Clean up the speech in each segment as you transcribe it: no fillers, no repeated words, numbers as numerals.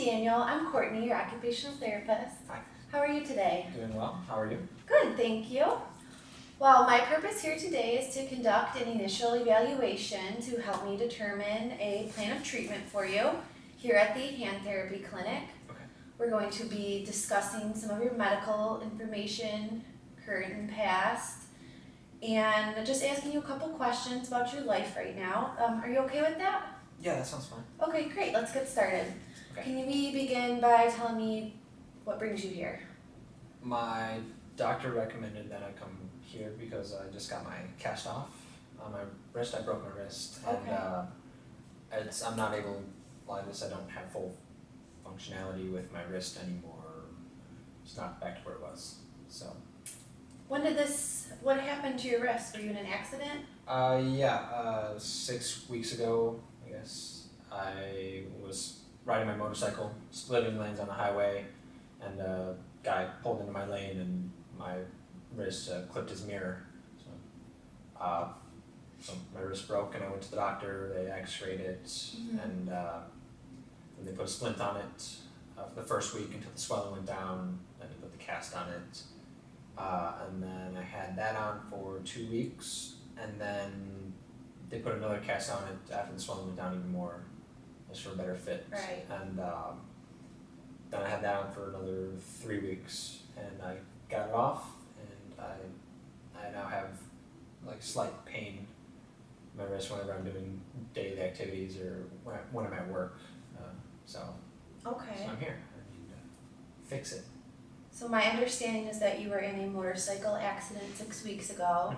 Daniel. I'm Courtney, your occupational therapist. Hi. How are you today? Doing well. How are you? Good, thank you. Well, my purpose here today is to conduct an initial evaluation to help me determine a plan of treatment for you here at the hand therapy clinic. Okay. We're going to be discussing some of your medical information, current and past, and just asking you a couple questions about your life right now. Are you okay with that? Yeah, that sounds fine. Okay, great. Let's get started. Okay. Can you begin by telling me what brings you here? My doctor recommended that I come here because I just got my cast off on my wrist. I broke my wrist, Okay. and I'm not able. Well, I don't have full functionality with my wrist anymore. It's not back to where it was. So. What happened to your wrist? Were you in an accident? 6 weeks ago, I guess, I was riding my motorcycle, splitting lanes on the highway, and a guy pulled into my lane and my wrist clipped his mirror. So my wrist broke and I went to the doctor, they x-rayed it, and they put a splint on it for the first week until the swelling went down, then they put the cast on it. And then I had that on for 2 weeks, and then they put another cast on it after the swelling went down even more, just for a better fit. Right. And then I had that on for another 3 weeks, and I got it off, and I now have like slight pain in my wrist whenever I'm doing daily activities or when I'm at work. So Okay. I'm here. I need to fix it. So my understanding is that you were in a motorcycle accident 6 weeks ago,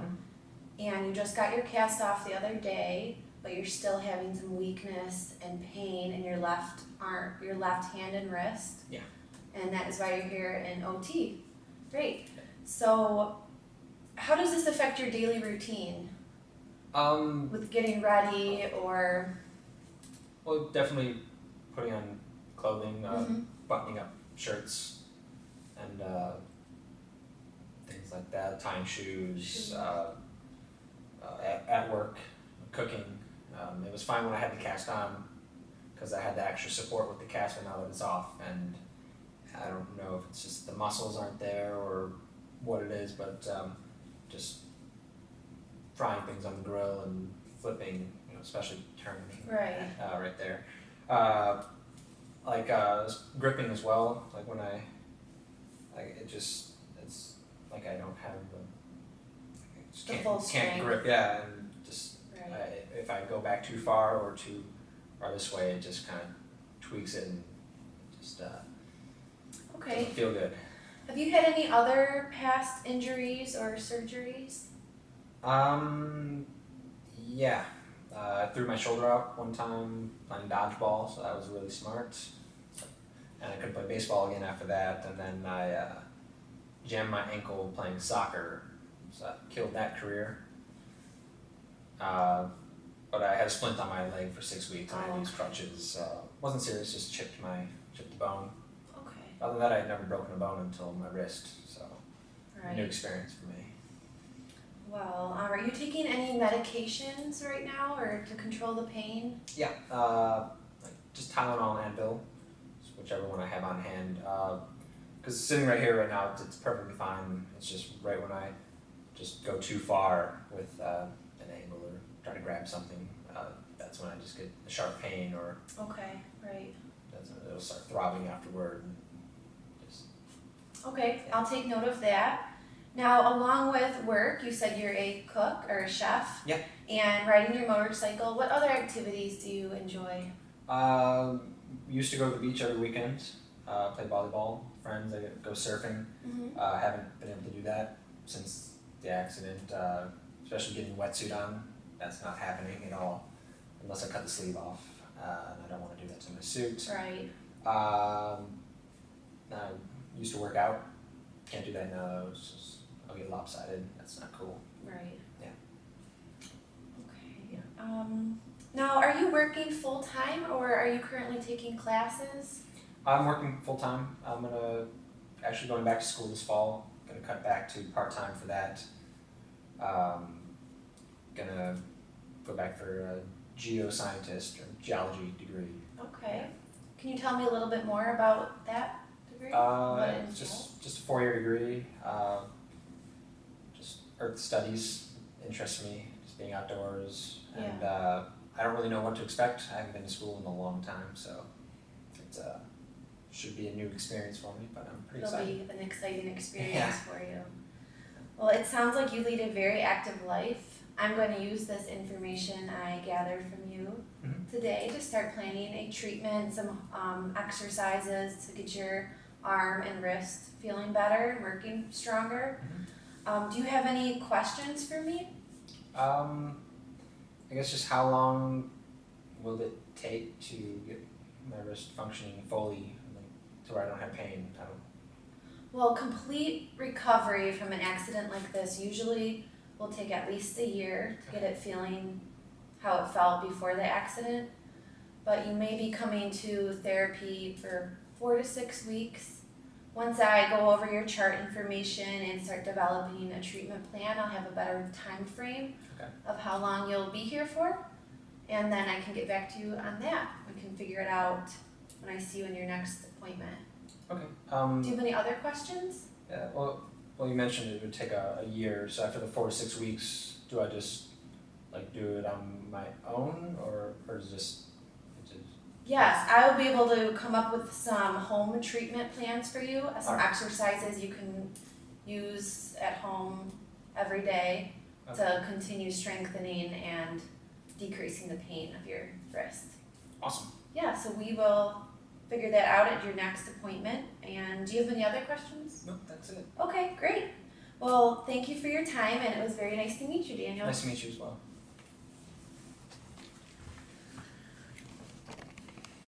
and you just got your cast off the other day, but you're still having some weakness and pain in your left arm, your left hand and wrist. Yeah. And that is why you're here in OT. Great. So how does this affect your daily routine? With getting ready or? Well, definitely putting on clothing, buttoning up shirts, and things like that, tying shoes, at work, cooking. It was fine when I had the cast on because I had the extra support with the cast, but now that it's off, and I don't know if it's just the muscles aren't there or what it is, but just frying things on the grill and flipping, especially turning right there. Gripping as well, like when it's like I don't have The full can't strength. grip, yeah, and just Right. if I go back too far or too far this way, it just kind of tweaks it and just Okay. doesn't feel good. Have you had any other past injuries or surgeries? Yeah. I threw my shoulder out one time playing dodgeball, so that was really smart. And I couldn't play baseball again after that, and then I jammed my ankle playing soccer, so that killed that career. But I had a splint on my leg for 6 weeks, and I had these crutches. Wasn't serious, just chipped the bone. Okay. Other than that, I had never broken a bone until my wrist, so Right. new experience for me. Well, are you taking any medications right now or to control the pain? Yeah, like just Tylenol and Advil, whichever one I have on hand. Because sitting right here right now, it's perfectly fine. It's just right when I just go too far with an angle or try to grab something, that's when I just get a sharp pain, or Okay, right. it'll start throbbing afterward. And just, Okay, I'll take note of that. Now, along with work, you said you're a cook or a chef. Yeah. And riding your motorcycle, what other activities do you enjoy? Used to go to the beach every weekend, play volleyball with friends. I go surfing. Haven't been able to do that since the accident, especially getting a wetsuit on. That's not happening at all unless I cut the sleeve off, and I don't want to do that to my suit. Right. I used to work out. Can't do that now. I'll get lopsided. That's not cool. Right. Yeah. Okay. Now, are you working full-time or are you currently taking classes? I'm working full time. I'm going back to school this fall. Gonna cut back to part-time for that. Gonna go back for a geoscientist or geology degree. Okay. Can you tell me a little bit more about that degree? What it It's entails? just a 4-year degree. Just earth studies interests me, just being outdoors, and I don't really know what to expect. I haven't been to school in a long time, so it should be a new experience for me. But I'm pretty excited. It'll be an exciting experience for you. Well, it sounds like you lead a very active life. I'm going to use this information I gathered from you today to start planning a treatment, some exercises to get your arm and wrist feeling better and working stronger. Do you have any questions for me? I guess just how long will it take to get my wrist functioning fully, like, to where I don't have pain? Well, complete recovery from an accident like this usually will take at least a year to get it feeling how it felt before the accident. But you may be coming to therapy for 4 to 6 weeks. Once I go over your chart information and start developing a treatment plan, I'll have a better time frame of how long you'll be here for. And then I can get back to you on that. We can figure it out when I see you in your next appointment. Okay. Do you have any other questions? Yeah. Well, you mentioned it would take a year. So after the 4 to 6 weeks, do I just do it on my own, or is this? Yes, I will be able to come up with some home treatment plans for you, some exercises you can use at home every day to continue strengthening and decreasing the pain of your wrist. Awesome. Yeah, so we will figure that out at your next appointment. And do you have any other questions? Nope, that's it. Okay, great. Well, thank you for your time, and it was very nice to meet you, Daniel. Nice to meet you as well.